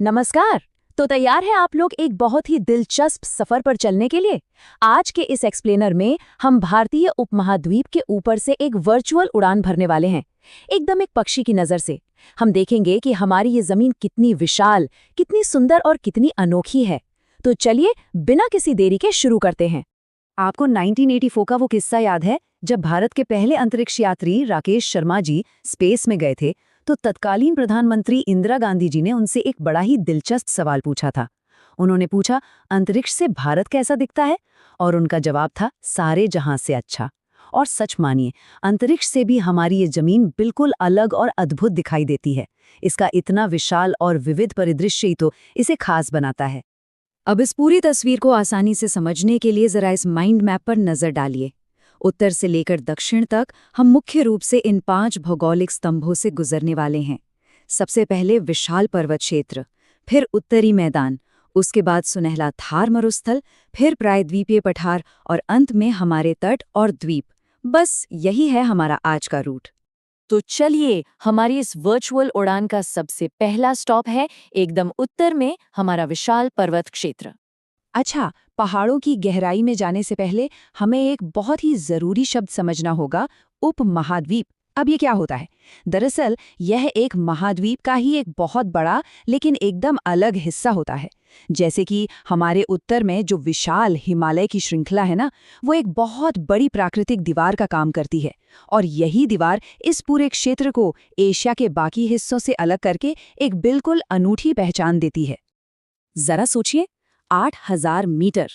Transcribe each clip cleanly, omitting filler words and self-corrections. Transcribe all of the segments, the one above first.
नमस्कार। तो तैयार है आप लोग एक बहुत ही दिलचस्प सफर पर चलने के लिए। आज के इस एक्सप्लेनर में हम भारतीय उपमहाद्वीप के ऊपर से एक वर्चुअल उड़ान भरने वाले हैं, एकदम एक पक्षी की नजर से। हम देखेंगे कि हमारी ये जमीन कितनी विशाल, कितनी सुंदर और कितनी अनोखी है। तो चलिए बिना किसी देरी के शुरू करते हैं। आपको 1984 का वो किस्सा याद है जब भारत के पहले अंतरिक्ष यात्री राकेश शर्मा जी स्पेस में गए थे, तो तत्कालीन प्रधानमंत्री इंदिरा गांधी जी ने उनसे एक बड़ा ही दिलचस्प सवाल पूछा था। उन्होंने पूछा, अंतरिक्ष से भारत कैसा दिखता है? और उनका जवाब था, सारे जहां से अच्छा। और सच मानिए, अंतरिक्ष से भी हमारी ये जमीन बिल्कुल अलग और अद्भुत दिखाई देती है। इसका इतना विशाल और विविध परिदृश्य ही तो इसे खास बनाता है। अब इस पूरी तस्वीर को आसानी से समझने के लिए जरा इस माइंड मैप पर नजर डालिए। उत्तर से लेकर दक्षिण तक हम मुख्य रूप से इन 5 भौगोलिक स्तंभों से गुजरने वाले हैं। सबसे पहले विशाल पर्वत क्षेत्र, फिर उत्तरी मैदान, उसके बाद सुनहला थार मरुस्थल, फिर प्रायद्वीपीय पठार और अंत में हमारे तट और द्वीप। बस यही है हमारा आज का रूट। तो चलिए, हमारी इस वर्चुअल उड़ान का सबसे पहला स्टॉप है एकदम उत्तर में हमारा विशाल पर्वत क्षेत्र। अच्छा, पहाड़ों की गहराई में जाने से पहले हमें एक बहुत ही जरूरी शब्द समझना होगा, उपमहाद्वीप। अब ये क्या होता है? दरअसल यह एक महाद्वीप का ही एक बहुत बड़ा लेकिन एकदम अलग हिस्सा होता है। जैसे कि हमारे उत्तर में जो विशाल हिमालय की श्रृंखला है ना, वो एक बहुत बड़ी प्राकृतिक दीवार का काम करती है। और यही दीवार इस पूरे क्षेत्र को एशिया के बाकी हिस्सों से अलग करके एक बिल्कुल अनूठी पहचान देती है। जरा सोचिए, 8,000 मीटर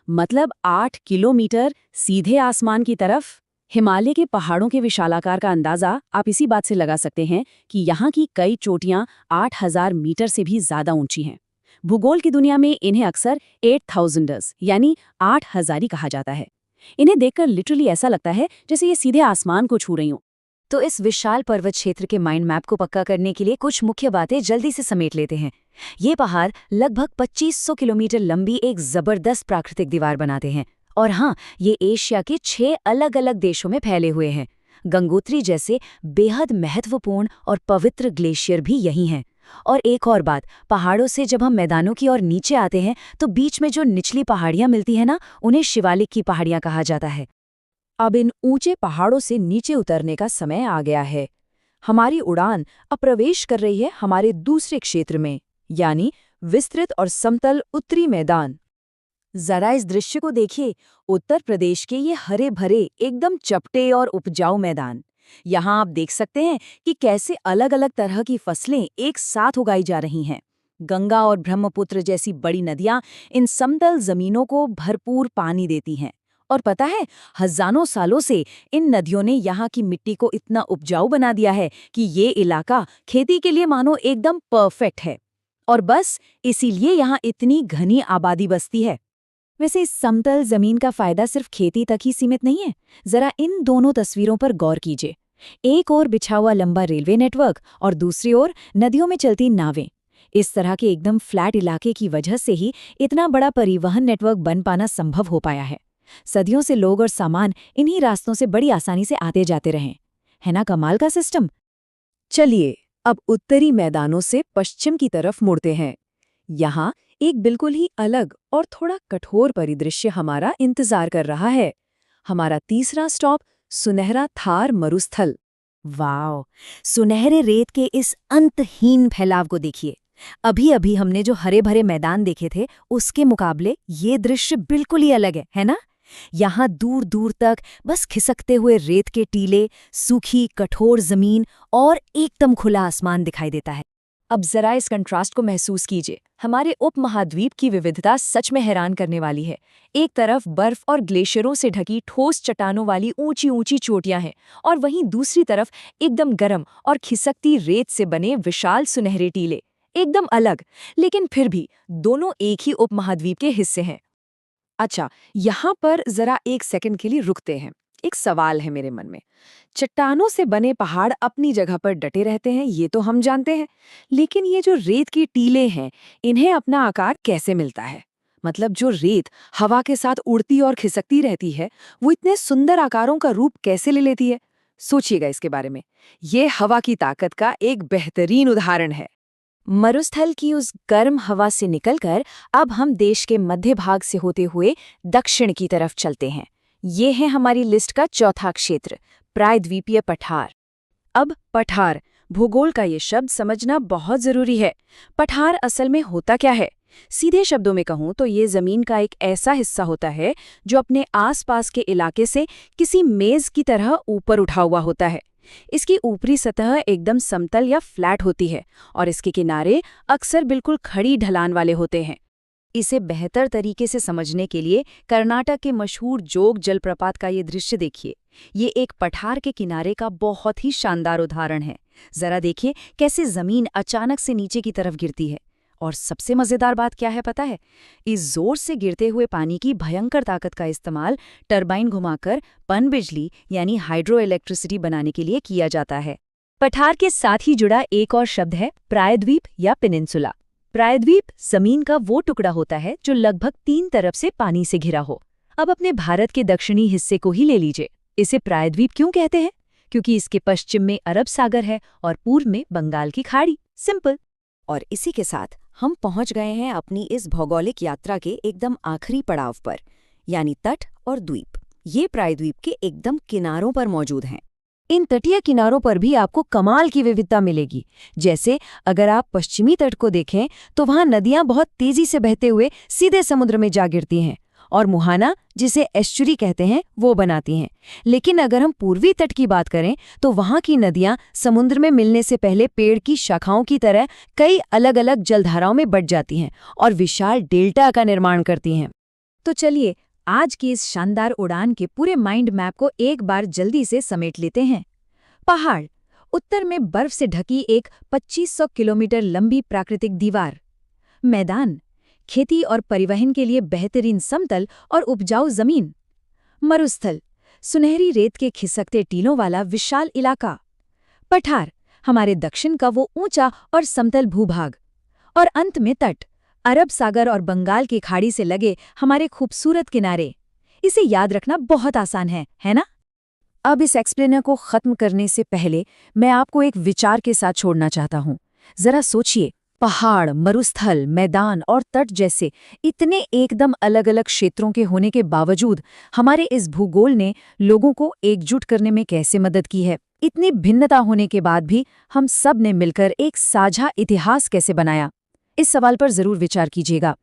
मतलब 8 किलोमीटर सीधे आसमान की तरफ। हिमालय के पहाड़ों के विशालाकार का अंदाजा आप इसी बात से लगा सकते हैं कि यहाँ की कई चोटियाँ 8,000 मीटर से भी ज्यादा ऊंची हैं। भूगोल की दुनिया में इन्हें अक्सर 8,000ers यानी 8,000 कहा जाता है। इन्हें देखकर लिटरली ऐसा लगता है जैसे ये सीधे आसमान को छू रही हों। तो इस विशाल पर्वत क्षेत्र के माइंड मैप को पक्का करने के लिए कुछ मुख्य बातें जल्दी से समेट लेते हैं। ये पहाड़ लगभग 2500 किलोमीटर लंबी एक जबरदस्त प्राकृतिक दीवार बनाते हैं। और हाँ, ये एशिया के 6 अलग अलग देशों में फैले हुए हैं। गंगोत्री जैसे बेहद महत्वपूर्ण और पवित्र ग्लेशियर भी यही हैं। और एक और बात, पहाड़ों से जब हम मैदानों की ओर नीचे आते हैं तो बीच में जो निचली पहाड़ियां मिलती हैं ना, उन्हें शिवालिक की पहाड़ियां कहा जाता है। अब इन ऊंचे पहाड़ों से नीचे उतरने का समय आ गया है। हमारी उड़ान अब प्रवेश कर रही है हमारे दूसरे क्षेत्र में, यानी विस्तृत और समतल उत्तरी मैदान। जरा इस दृश्य को देखिए, उत्तर प्रदेश के ये हरे भरे एकदम चपटे और उपजाऊ मैदान। यहाँ आप देख सकते हैं कि कैसे अलग अलग तरह की फसलें एक साथ उगाई जा रही हैं। गंगा और ब्रह्मपुत्र जैसी बड़ी नदियां इन समतल जमीनों को भरपूर पानी देती हैं। और पता है, हजारों सालों से इन नदियों ने यहाँ की मिट्टी को इतना उपजाऊ बना दिया है कि ये इलाका खेती के लिए मानो एकदम परफेक्ट है। और बस इसीलिए यहाँ इतनी घनी आबादी बसती है। वैसे इस समतल जमीन का फायदा सिर्फ खेती तक ही सीमित नहीं है। जरा इन दोनों तस्वीरों पर गौर कीजिए। एक ओर बिछा हुआ लंबा रेलवे नेटवर्क और दूसरी ओर नदियों में चलती नावें। इस तरह के एकदम फ्लैट इलाके की वजह से ही इतना बड़ा परिवहन नेटवर्क बन पाना संभव हो पाया है। सदियों से लोग और सामान इन्हीं रास्तों से बड़ी आसानी से आते जाते रहे। है ना कमाल का सिस्टम? चलिए अब उत्तरी मैदानों से पश्चिम की तरफ मुड़ते हैं। यहाँ एक बिल्कुल ही अलग और थोड़ा कठोर परिदृश्य हमारा इंतजार कर रहा है। हमारा तीसरा स्टॉप सुनहरा थार मरुस्थल। वाओ, सुनहरे रेत के इस अंतहीन फैलाव को देखिए। अभी अभी हमने जो हरे भरे मैदान देखे थे उसके मुकाबले ये दृश्य बिल्कुल ही अलग है ना? यहाँ दूर दूर तक बस खिसकते हुए रेत के टीले, सूखी कठोर जमीन और एकदम खुला आसमान दिखाई देता है। अब जरा इस कंट्रास्ट को महसूस कीजिए। हमारे उपमहाद्वीप की विविधता सच में हैरान करने वाली है। एक तरफ बर्फ और ग्लेशियरों से ढकी ठोस चट्टानों वाली ऊंची ऊंची चोटियां हैं, और वहीं दूसरी तरफ एकदम गर्म और खिसकती रेत से बने विशाल सुनहरे टीले। एकदम अलग, लेकिन फिर भी दोनों एक ही उपमहाद्वीप के हिस्से हैं। अच्छा, यहाँ पर जरा एक सेकंड के लिए रुकते हैं। एक सवाल है मेरे मन में। चट्टानों से बने पहाड़ अपनी जगह पर डटे रहते हैं, ये तो हम जानते हैं। लेकिन ये जो रेत की टीले हैं, इन्हें अपना आकार कैसे मिलता है? मतलब जो रेत हवा के साथ उड़ती और खिसकती रहती है, वो इतने सुंदर आकारों का रूप कैसे ले लेती है? सोचिएगा इसके बारे में। ये हवा की ताकत का एक बेहतरीन उदाहरण है। मरुस्थल की उस गर्म हवा से निकलकर अब हम देश के मध्य भाग से होते हुए दक्षिण की तरफ चलते हैं। ये है हमारी लिस्ट का चौथा क्षेत्र, प्रायद्वीपीय पठार। अब पठार, भूगोल का ये शब्द समझना बहुत जरूरी है। पठार असल में होता क्या है? सीधे शब्दों में कहूं तो ये जमीन का एक ऐसा हिस्सा होता है जो अपने आसपास के इलाके से किसी मेज की तरह ऊपर उठा हुआ होता है। इसकी ऊपरी सतह एकदम समतल या फ्लैट होती है और इसके किनारे अक्सर बिल्कुल खड़ी ढलान वाले होते हैं। इसे बेहतर तरीके से समझने के लिए कर्नाटक के मशहूर जोग जलप्रपात का ये दृश्य देखिए। ये एक पठार के किनारे का बहुत ही शानदार उदाहरण है। जरा देखिए कैसे जमीन अचानक से नीचे की तरफ गिरती है। और सबसे मजेदार बात क्या है पता है? इस जोर से गिरते हुए पानी की भयंकर ताकत का इस्तेमाल टरबाइन घुमाकर पनबिजली यानी हाइड्रो इलेक्ट्रिसिटी बनाने के लिए किया जाता है। पठार के साथ ही जुड़ा एक और शब्द है प्रायद्वीप या पेनिनसुला। प्रायद्वीप जमीन का वो टुकड़ा होता है जो लगभग 3 तरफ से पानी से घिरा हो। अब अपने भारत के दक्षिणी हिस्से को ही ले लीजिए। इसे प्रायद्वीप क्यों कहते हैं? क्योंकि इसके पश्चिम में अरब सागर है और पूर्व में बंगाल की खाड़ी। सिंपल। और इसी के साथ हम पहुंच गए हैं अपनी इस भौगोलिक यात्रा के एकदम आखिरी पड़ाव पर, यानी तट और द्वीप। ये प्रायद्वीप के एकदम किनारों पर मौजूद हैं। इन तटीय किनारों पर भी आपको कमाल की विविधता मिलेगी। जैसे अगर आप पश्चिमी तट को देखें तो वहां नदियां बहुत तेजी से बहते हुए सीधे समुद्र में जा गिरती हैं और मुहाना, जिसे एस्चुरी कहते हैं, वो बनाती हैं। लेकिन अगर हम पूर्वी तट की बात करें तो वहां की नदियां समुद्र में मिलने से पहले पेड़ की शाखाओं की तरह कई अलग अलग जलधाराओं में बट जाती हैं और विशाल डेल्टा का निर्माण करती हैं। तो चलिए आज की इस शानदार उड़ान के पूरे माइंड मैप को एक बार जल्दी से समेट लेते हैं। पहाड़, उत्तर में बर्फ से ढकी एक 2500 किलोमीटर लंबी प्राकृतिक दीवार। मैदान, खेती और परिवहन के लिए बेहतरीन समतल और उपजाऊ जमीन। मरुस्थल, सुनहरी रेत के खिसकते टीलों वाला विशाल इलाका। पठार, हमारे दक्षिण का वो ऊंचा और समतल भूभाग। और अंत में तट, अरब सागर और बंगाल की खाड़ी से लगे हमारे खूबसूरत किनारे। इसे याद रखना बहुत आसान है ना? अब इस एक्सप्लेनर को खत्म करने से पहले मैं आपको एक विचार के साथ छोड़ना चाहता हूं। जरा सोचिए, पहाड़, मरुस्थल, मैदान और तट जैसे इतने एकदम अलग अलग क्षेत्रों के होने के बावजूद हमारे इस भूगोल ने लोगों को एकजुट करने में कैसे मदद की है? इतनी भिन्नता होने के बाद भी हम सब ने मिलकर एक साझा इतिहास कैसे बनाया? इस सवाल पर जरूर विचार कीजिएगा।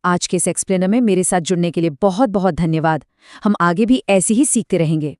आज के इस एक्सप्लेनर में मेरे साथ जुड़ने के लिए बहुत बहुत धन्यवाद। हम आगे भी ऐसे ही सीखते रहेंगे।